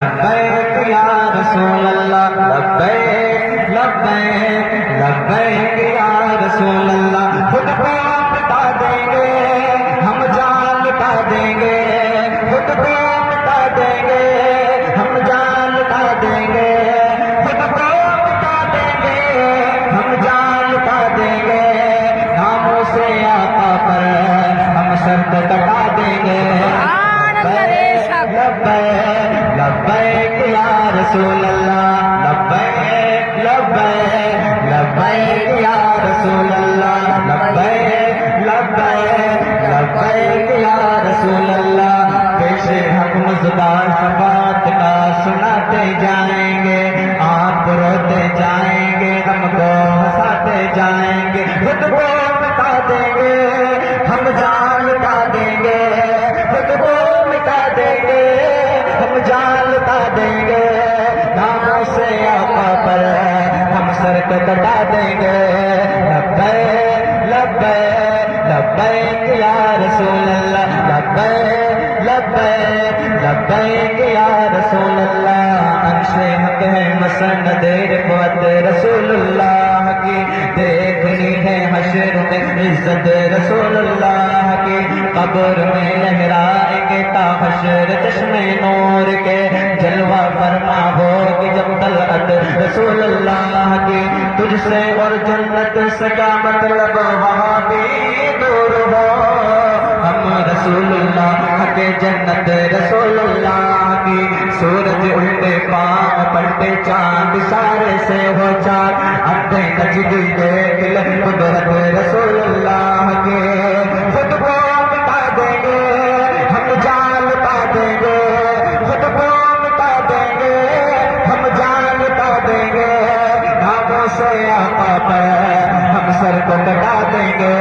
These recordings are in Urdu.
لبیک یا رسول اللہ لبیک لبیک لبیک یا رسول اللہ خود کو مٹا دیں گے ہم جان لٹا دیں گے خود کو مٹا دیں گے ہم جان لٹا دیں گے خود کو مٹا دیں گے ہم جان لٹا دیں گے ناموں سے آقا پر ہم سر کٹا دیں گے لبیک لبیک یا رسول اللہ لبیک لبیک لبیک یا رسول اللہ لبیک لبیک لبیک یا رسول اللہ پیش حق مزدار شفاعت کا سناتے جائیں گے آپ روتے جائیں گے ہم کو ہنساتے جائیں گے خود کو مٹا دیں گے ہم جان لٹا دیں گے خود کو مٹا دیں گے ہم جان لٹا دیں گے ناموں سے آقا پر ہم سر کو کٹا دیں گے لبیک لبیک لبیک یا رسول اللہ لبیک لبیک لبیک یا رسول اللہ عرش حق ہے مسند رفعت رسول اللہ کی دیکھنی ہے حشر میں عزت رسول اللہ کی قبر میں لہرائیں گے تا حشر چشم نور کے جلوہ فرما ہوگی جب طلعت رسول اللہ کی تجھ سے اور جنت سے کیا مطلب وہاں بھی دور ہو ہم رسول اللہ کے جنت رسول اللہ کی سورج الٹے پاؤں پلٹے چاند سارے سے ہو چار ادھے نجد دیکھ لے قدرت رسول اللہ کے خود کو مٹا دیں گے ہم جان لٹا دیں گے خود کو مٹا دیں گے ہم جان لٹا دیں گے ناموں سے آقا پر ہم سر کو کٹا دیں گے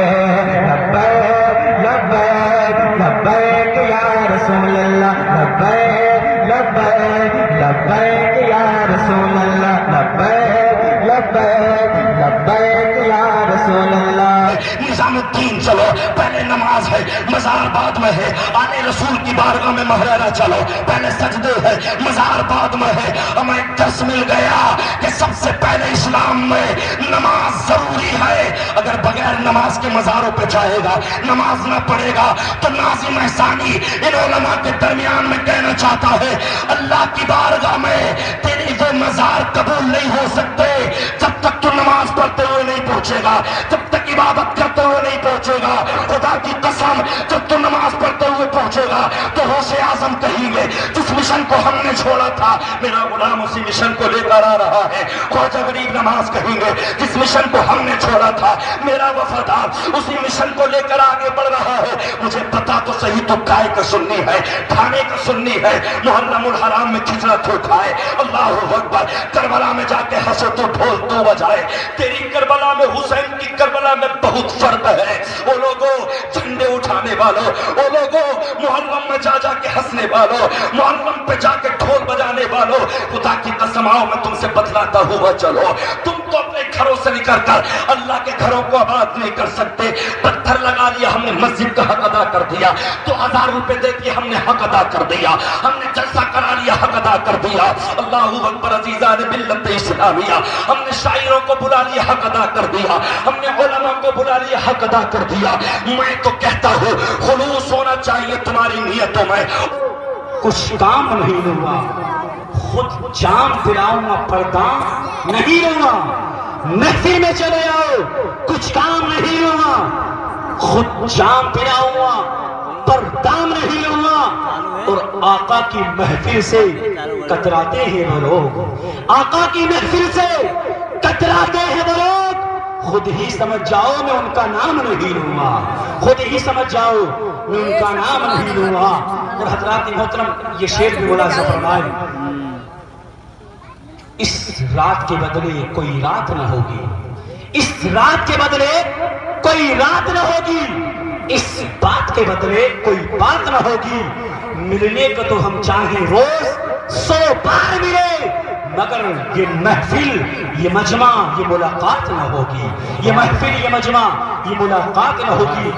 لبیک لبیک لبیک یا رسول اللہ لبیک لبیک لبیک یا رسول اللہ لبیک لبیک لبیک یا رسول اللہ نظام الدین چلو پہلے نماز ہے مزار بعد میں ہے آنے رسول کی بارگاہ میں محررہ چلو پہلے سجدے ہے مزار بعد میں ہے ہمیں ایک درس مل گیا کہ سب سے پہلے اسلام میں نماز ضروری ہے اگر بغیر نماز کے مزاروں پہ جائے گا نماز نہ پڑھے گا تو ناظم احسانی ان علماء کے درمیان میں کہنا چاہتا ہے اللہ کی بارگاہ میں تیری وہ مزار قبول نہیں ہو سکتے جب تک تو نماز پڑھتے ہوئے نہیں پہنچے گا جب تک عبادت کرتے ہوئے نہیں پہنچے گا خدا کی قسم جب تو نماز پڑھتے ہوئے پہنچے گا تو غوث اعظم کہیں گے جس مشن کو ہم نے چھوڑا تھا میرا غلام اسی مشن کو لے کر آ رہا ہے خواجہ غریب نواز کہیں گے جس مشن کو ہم نے چھوڑا تھا میرا وفادار اسی مشن کو لے کر آگے بڑھ رہا ہے مجھے پتا تو صحیح تو کائے کا سننی ہے کھانے کا سننی ہے محرم الحرام میں کھچڑا تو کھائے اللہ اکبر کربلا میں جا کے ہنسو تو ڈھول تو بجائے تیری کربلا میں حسین کی کربلا میں بہت فرق ہے وہ لوگوں جھنڈے اٹھانے والوں وہ لوگوں محرم میں جا کے ہنسنے والوں محرم پہ جا کے ڈھول بجانے والوں خدا کی قسم آؤ میں تم سے بتلاتا ہوا چلو تم تو اپنے گھروں سے نکل کر اللہ کے گھروں کو آباد نہیں کر سکتے پتھر لگا لیا ہم نے مسجد کا حق ادا کر دیا 2000 روپے دے کے ہم نے حق ادا کر دیا ہم نے جلسہ کرا لیا حق ادا کر دیا اللہ اکبر عزیزان ملت اسلامیہ ہم نے شاعروں کو بلا لیا حق ادا کر دیا ہم نے علماء کو بلا لیا حق ادا کر دیا میں تو کہتا ہوں خلوص ہونا چاہیے تمہاری نیتوں میں کچھ کام نہیں لوں خود جام پلاؤں گا پردہ نہیں لوں گا محفل میں چلے آؤ کچھ کام نہیں لوں گا خود جام پلاؤں گا پردام نہیں لوں گا اور آقا کی محفل سے کتراتے ہیں وہ لوگ آقا کی محفل سے کتراتے ہیں وہ لوگ خود ہی سمجھ جاؤ میں ان کا نام نہیں لوں گا خود ہی سمجھ جاؤ میں ان کا نام نہیں لوں گا اور حضرات محترم یہ شعر بھی بولا فرمائے اس رات کے بدلے کوئی رات نہ ہوگی اس رات کے بدلے کوئی رات نہ ہوگی اس بات کے بدلے کوئی بات نہ ہوگی ملنے کو تو ہم چاہیں روز 100 بار ملے مگر یہ محفل، یہ مجمع، یہ ملاقات نہ ہوگی، یہ محفل، یہ مجمع، یہ ملاقات نہ ہوگی۔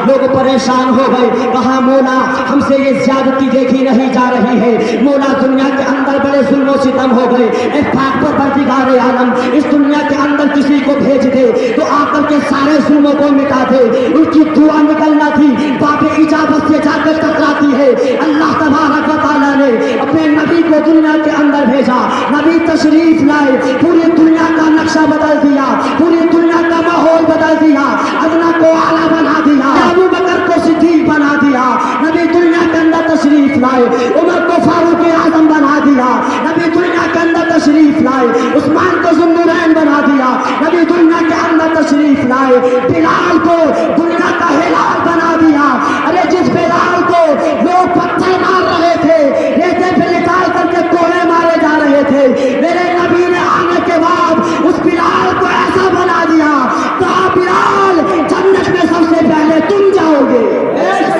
لوگ پریشان ہو گئے، کہا مولا ہم سے یہ زیادتی دیکھی نہیں جا رہی ہے، مولا دنیا کے اندر بڑے ظلم و ستم ہو گئے، اے پاک پروردگار عالم اس دنیا کے اندر کسی کو بھیج دے تو آ کر کے سارے ظلموں کو مٹا دے۔ ان کی دعا نکلنا تھی، باب اجابت سے جا کر ٹکراتی ہے۔ اللہ تبارک و تعالیٰ نے اپنے نبی کو دنیا کے اندر بھیجا، نبی تشریف لائے، پوری دنیا کا نقشہ بدل دیا، پوری دنیا کا ماحول بدل دیا، ادنا کو اعلیٰ بنا دیا، ابو بکر کو صدیق بنا دیا، نبی دنیا کے اندر تشریف لائے، عمر کو فاروق اعظم بنا دیا، نبی دنیا کے اندر تشریف لائے، عثمان کو ذوالنورین بنا دیا، نبی دنیا کے اندر تشریف لائے، بلال کو دنیا کا ہلال بنا دیا۔ ارے جس بلال کو لوگ پتھر مار رہے تھے، ریتے پہ نکال کر کے کوڑے مارے جا رہے تھے، میرے نبی نے آنے کے بعد اس بلال کو ایسا بنا دیا، کہا بلال جنت میں سب سے پہلے تم جاؤ گے۔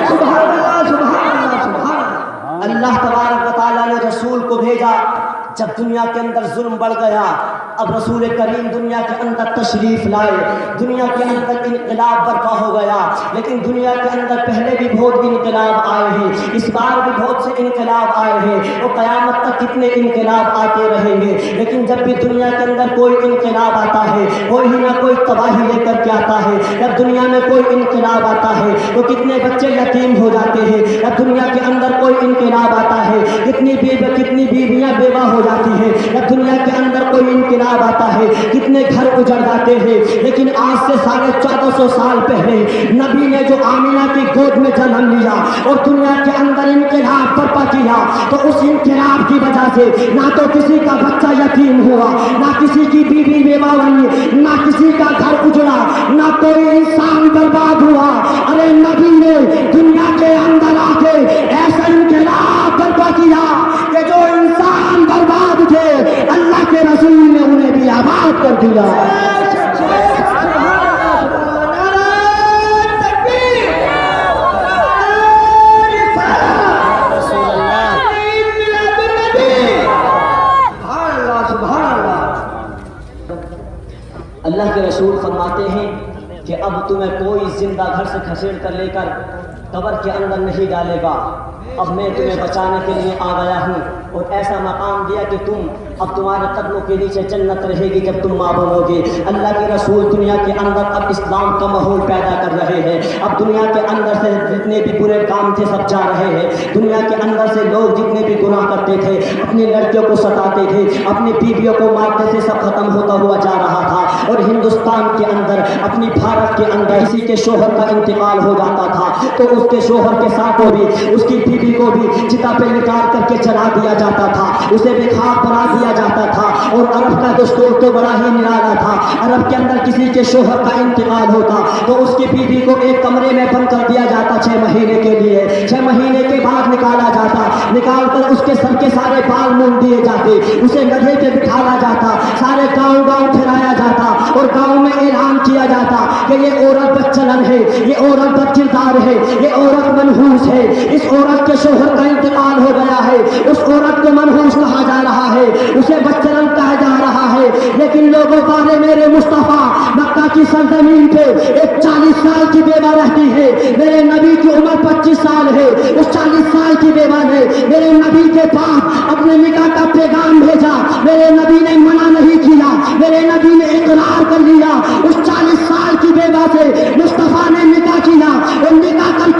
سبحان اللہ، سبحان اللہ، سبحان اللہ۔ اللہ تبارک و تعالیٰ نے رسول کو بھیجا، جب دنیا کے اندر ظلم بڑھ گیا، اب رسول کریم دنیا کے اندر تشریف لائے، دنیا کے اندر انقلاب برپا ہو گیا۔ لیکن دنیا کے اندر پہلے بھی بہت انقلاب آئے ہیں، اس بار بھی بہت سے انقلاب آئے ہیں، اور قیامت تک کتنے انقلاب آتے رہیں گے۔ لیکن جب بھی دنیا کے اندر کوئی انقلاب آتا ہے، کوئی ہی نہ کوئی تباہی لے کر کے آتا ہے۔ جب دنیا میں کوئی انقلاب آتا ہے تو کتنے بچے یتیم ہو جاتے ہیں، جب دنیا کے اندر کوئی انقلاب آتا ہے کتنی بیویاں بیوہ ہو جاتی ہیں، جب دنیا کے اندر کوئی انقلاب آتا ہے کتنے گھر اجڑ جاتے ہیں۔ لیکن آج سے 1450 سال پہلے نبی نے جو آمینہ کی گود میں جنم لیا اور دنیا کے اندر انقلاب برپا کیا، تو اس انقلاب کی وجہ سے نہ تو کسی کا بچہ یتیم ہوا، نہ کسی کی بیوی بیوہ بنی، نہ کسی کا گھر اجڑا، نہ کوئی انسان برباد ہوا۔ ارے نبی نے دنیا کے اندر آ کے ایسا انقلاب برپا کیا کہ جو انسان برباد تھے اللہ کے رسول نے انہیں بھی آباد کر دیا۔ اللہ کے رسول فرماتے ہیں کہ اب تمہیں کوئی زندہ گھر سے کھسیڑ کر لے کر قبر کے اندر نہیں ڈالے گا، اب میں تمہیں بچانے کے لیے آ گیا ہوں، اور ایسا مقام دیا کہ اب تمہارے قدموں کے نیچے جنت رہے گی جب تم ماں بنو گے۔ اللہ کے رسول دنیا کے اندر اب اسلام کا ماحول پیدا کر رہے ہیں، اب دنیا کے اندر سے جتنے بھی برے کام تھے سب جا رہے ہیں، دنیا کے اندر سے لوگ جتنے بھی گناہ کرتے تھے، اپنی لڑکیوں کو ستاتے تھے، اپنی بیویوں کو مارتے تھے، سب ختم ہوتا ہوا جا رہا تھا۔ اور ہندوستان کے اندر، اپنی بھارت کے اندر کسی کے شوہر کا انتقال ہو جاتا تھا تو اس کے شوہر کے ساتھ بھی اس کی بیوی کو بھی چتا پہ نکال کر کے چلا دیا جاتا تھا، اسے بھی خاک بنا دیا جاتا تھا۔ اور عرب کا دستور تو بڑا ہی نرالا تھا، عرب کے اندر کسی کے شوہر کا انتقال ہوتا تو اس کی بیوی کو ایک کمرے میں بند کر دیا جاتا 6 مہینے کے لیے، 6 مہینے کے بعد نکالا جاتا، نکال کر اس کے سر کے سارے بال مونڈ دیے جاتے، اسے گدھے پہ بٹھایا جاتا، سارے گاؤں پھرایا جاتا اور گاؤں میں اعلان کیا جاتا کہ یہ عورت بدچلن ہے، یہ عورت بدکردار ہے، یہ عورت منحوس ہے، اس عورت کے شوہر کا انتقال ہو گیا ہے، اس عورت کو منحوس کہا جا رہا ہے، اسے بدچلن کہا جا رہا ہے۔ لیکن لوگوں کا میرے مصطفیٰ مکہ کی سرزمین پہ ایک 40 سال کی بیوہ رہتی ہے، میرے نبی کی عمر 25 سال ہے، اس 40 سال کی بیوہ نے میرے نبی کے پاس اپنے نکاح کا پیغام بھیجا، میرے نبی نے منع نہیں کیا، میرے نبی نے اقرار کر لیا، اس 40 سال کی بیوہ سے مصطفیٰ نے نکاح کیا اور نکاح کر